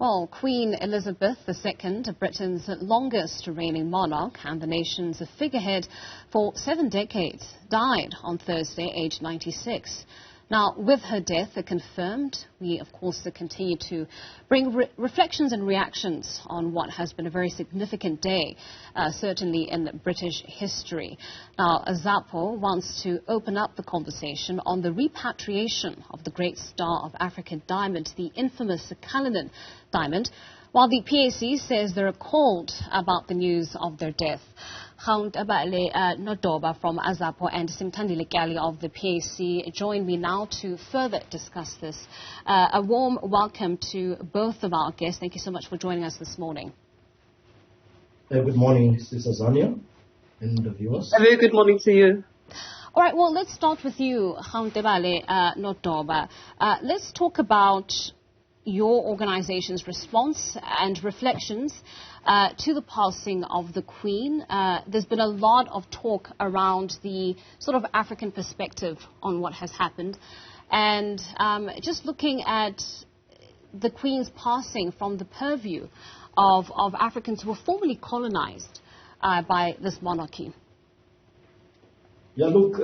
Well, Queen Elizabeth II, Britain's longest reigning monarch and the nation's figurehead for 7 decades, died on Thursday, aged 96. Now, with her death confirmed, we, of course, continue to bring reflections and reactions on what has been a very significant day, certainly in British history. Now, AZAPO wants to open up the conversation on the repatriation of the great star of African diamond, the infamous Cullinan diamond, while the PAC says they're appalled about the news of their death. Gaontebale, Nodoba from AZAPO and Simthandile of the PAC join me now to further discuss this. A warm welcome to both of our guests. Thank you so much for joining us this morning. Good morning, Sister Zania and the viewers. A very good morning to you. All right, well, let's start with you, Gaontebale, Nodoba. Let's talk about your organization's response and reflections to the passing of the Queen. There's been a lot of talk around the sort of African perspective on what has happened. And just looking at the Queen's passing from the purview of Africans who were formerly colonized by this monarchy. Yeah, look,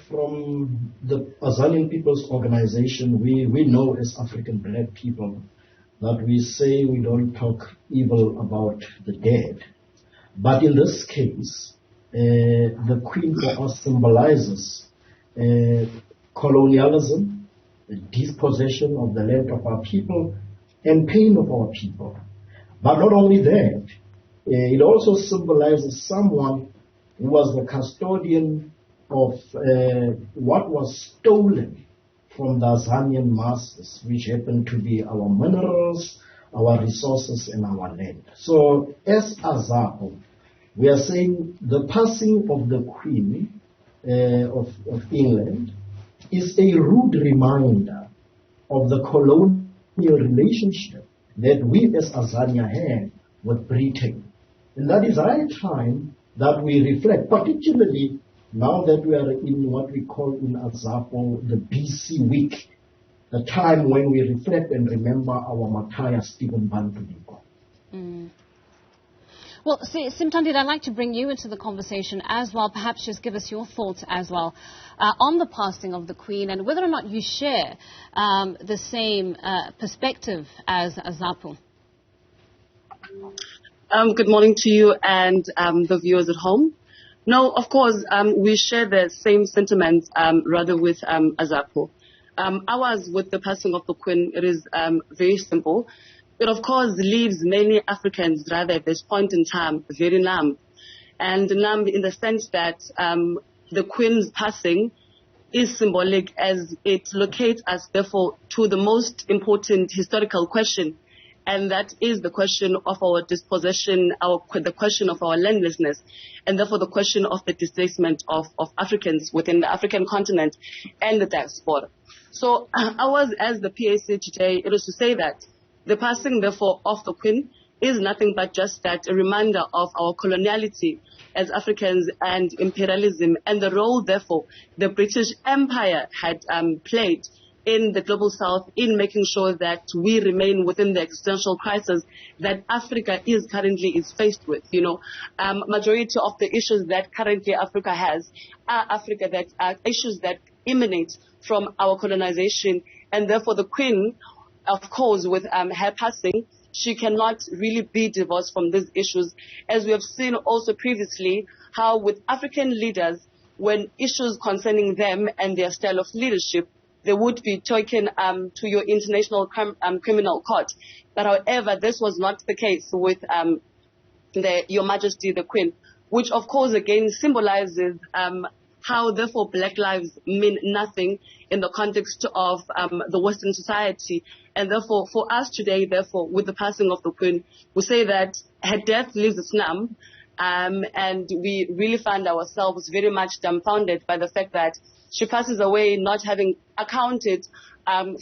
from the Azanian People's Organization, we know as African black people that we say we don't talk evil about the dead. But in this case, the Queen for us symbolizes colonialism, the dispossession of the land of our people, and pain of our people. But not only that, it also symbolizes someone who was the custodian of what was stolen from the Azanian masses, which happened to be our minerals, our resources, and our land. So, as AZAPO, we are saying the passing of the Queen of England is a rude reminder of the colonial relationship that we as Azania had with Britain. And that is high time that we reflect, particularly now that we are in what we call in AZAPO the BC week, the time when we reflect and remember our martyr Stephen Bantu. Well, Simthandile, I'd like to bring you into the conversation as well. Perhaps just give us your thoughts as well on the passing of the Queen and whether or not you share the same perspective as AZAPO. Good morning to you and the viewers at home. No, of course, we share the same sentiments, rather with AZAPO. Ours, with the passing of the Queen, it is very simple. It, of course, leaves many Africans, rather at this point in time, very numb. And numb in the sense that the Queen's passing is symbolic, as it locates us, therefore, to the most important historical question. And that is the question of our dispossession, the question of our landlessness, and therefore the question of the displacement of Africans within the African continent and the diaspora. So ours as the PAC today, it is to say that the passing, therefore, of the Queen is nothing but just that, a reminder of our coloniality as Africans and imperialism, and the role, therefore, the British Empire had played in the global south in making sure that we remain within the existential crisis that Africa is currently faced with. You know, majority of the issues that currently Africa has are issues that emanate from our colonization, and therefore the Queen, of course, with her passing, she cannot really be divorced from these issues, as we have seen also previously how with African leaders, when issues concerning them and their style of leadership, they would be taken to your international criminal court. But however, this was not the case with Your Majesty the Queen, which of course again symbolizes how therefore black lives mean nothing in the context of the Western society. And therefore for us today, therefore with the passing of the Queen, we say that her death leaves us numb. And we really find ourselves very much dumbfounded by the fact that she passes away not having accounted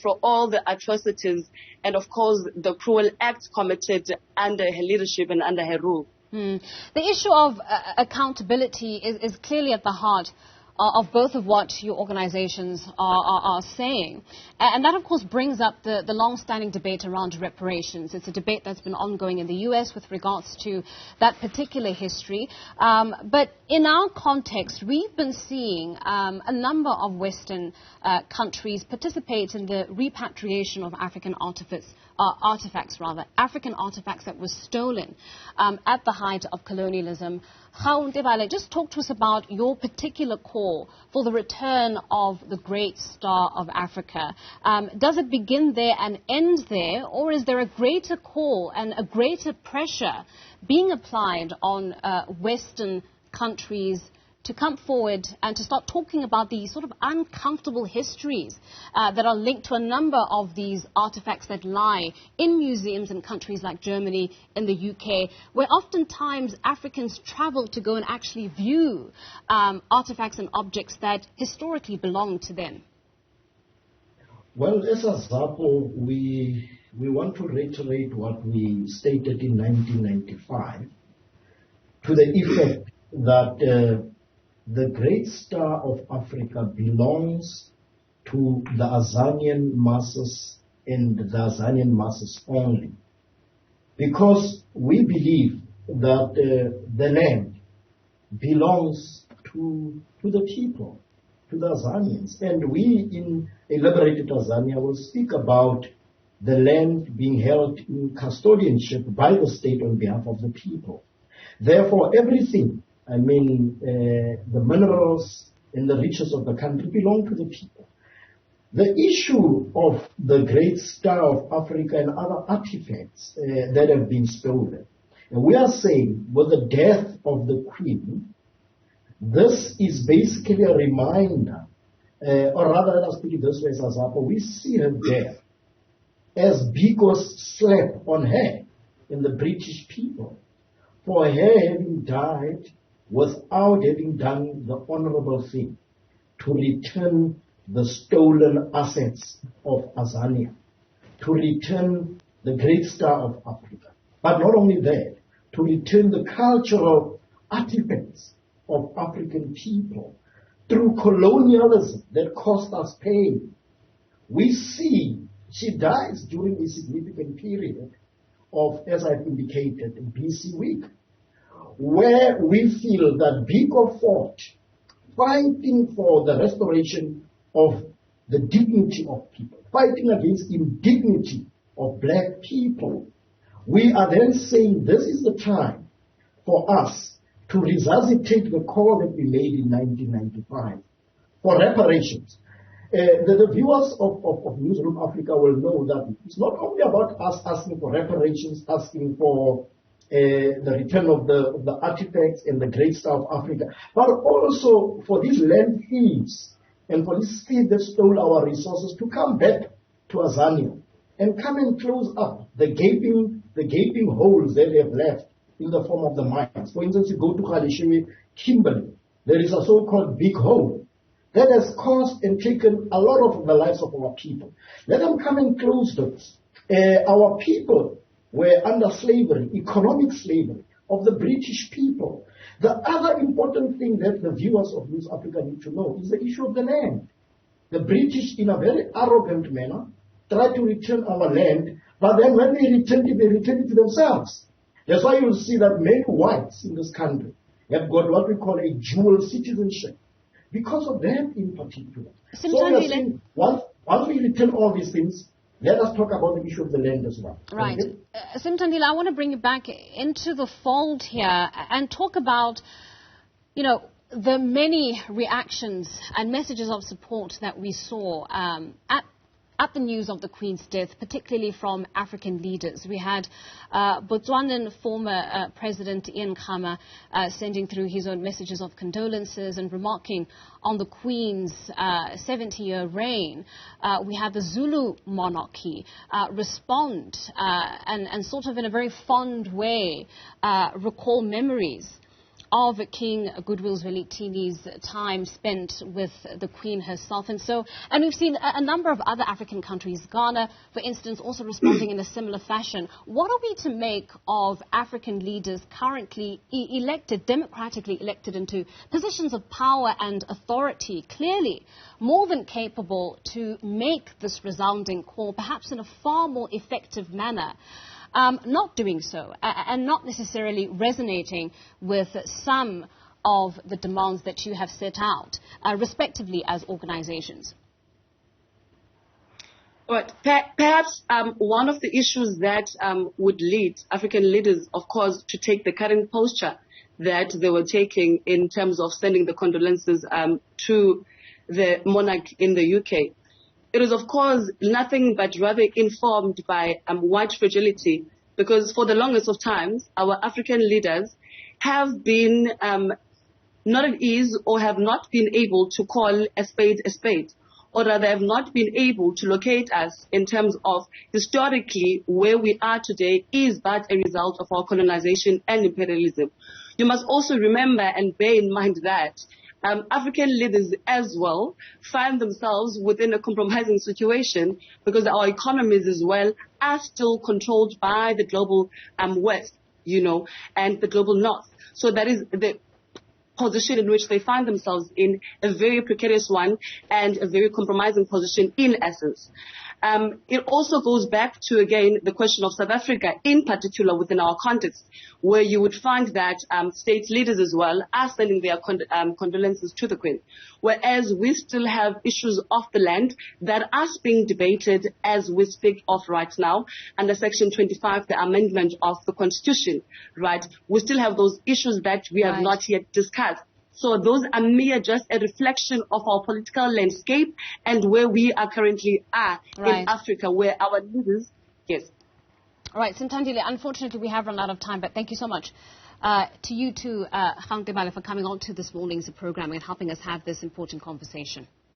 for all the atrocities and, of course, the cruel acts committed under her leadership and under her rule. The issue of accountability is clearly at the heart of both of what your organizations are saying. And that, of course, brings up the long-standing debate around reparations. It's a debate that's been ongoing in the U.S. with regards to that particular history. But in our context, we've been seeing a number of Western countries participate in the repatriation of African artifacts that were stolen at the height of colonialism. Gaontebale, just talk to us about your particular call for the return of the great star of Africa. Does it begin there and end there, or is there a greater call and a greater pressure being applied on Western countries to come forward and to start talking about these sort of uncomfortable histories that are linked to a number of these artifacts that lie in museums in countries like Germany, in the UK, where oftentimes Africans travel to go and actually view artifacts and objects that historically belong to them? Well, as AZAPO, we want to reiterate what we stated in 1995 to the effect that the great star of Africa belongs to the Azanian masses and the Azanian masses only. Because we believe that the land belongs to the people, to the Azanians. And we in a liberated Azania will speak about the land being held in custodianship by the state on behalf of the people. Therefore, everything, the minerals and the riches of the country belong to the people. The issue of the great star of Africa and other artifacts that have been stolen, and we are saying with the death of the Queen, this is basically a reminder, or rather let us put it this way, as AZAPO, we see her death as Biko's slap on her and the British people for her having died without having done the honorable thing to return the stolen assets of Azania, to return the great star of Africa. But not only that, to return the cultural artifacts of African people through colonialism that cost us pain. We see she dies during a significant period of, as I've indicated, BC week, where we feel that Biko fought, fighting for the restoration of the dignity of people, fighting against indignity of black people. We are then saying this is the time for us to resuscitate the call that we made in 1995 for reparations. The viewers of Newzroom Afrika will know that it's not only about us asking for reparations, asking for the return of the artifacts and the great star of Africa, but also for these land thieves and for these thieves that stole our resources to come back to Azania and come and close up the gaping holes that they have left in the form of the mines. For instance, you go to Khalishewe, Kimberley, there is a so-called big hole that has caused and taken a lot of the lives of our people. Let them come and close those. Our people were under slavery, economic slavery of the British people. The other important thing that the viewers of News Africa need to know is the issue of the land. The British, in a very arrogant manner, tried to return our land, but then when they returned it to themselves. That's why you'll see that many whites in this country have got what we call a dual citizenship, because of that in particular. So we are saying, once we return all these things, let us talk about the issue of the land as well. Right. Simthandile, I want to bring you back into the fold here and talk about, the many reactions and messages of support that we saw at the news of the Queen's death, particularly from African leaders. We had Botswanan former President Ian Khama sending through his own messages of condolences and remarking on the Queen's 70-year reign. We had the Zulu monarchy respond and sort of in a very fond way recall memories of King Goodwill Zwelithini's time spent with the Queen herself. And we've seen a number of other African countries, Ghana, for instance, also responding in a similar fashion. What are we to make of African leaders currently elected, democratically elected into positions of power and authority, clearly more than capable to make this resounding call, perhaps in a far more effective manner, not doing so and not necessarily resonating with some of the demands that you have set out, respectively, as organizations? Right. Perhaps one of the issues that would lead African leaders, of course, to take the current posture that they were taking in terms of sending the condolences to the monarch in the UK. It is, of course, nothing but rather informed by white fragility, because for the longest of times, our African leaders have been not at ease or have not been able to call a spade, or rather have not been able to locate us in terms of historically where we are today is but a result of our colonization and imperialism. You must also remember and bear in mind that African leaders as well find themselves within a compromising situation because our economies as well are still controlled by the global West, and the global North. So that is the position in which they find themselves in, a very precarious one and a very compromising position in essence. It also goes back to, again, the question of South Africa, in particular within our context, where you would find that state leaders as well are sending their condolences to the Queen, whereas we still have issues of the land that are being debated as we speak of right now under Section 25, the amendment of the Constitution, right? We still have those issues that we have not yet discussed. So those are mere just a reflection of our political landscape and where we are currently in Africa, where our leaders, yes. All right, Simthandile, unfortunately we have run out of time, but thank you so much to you too, Gaontebale, for coming on to this morning's program and helping us have this important conversation.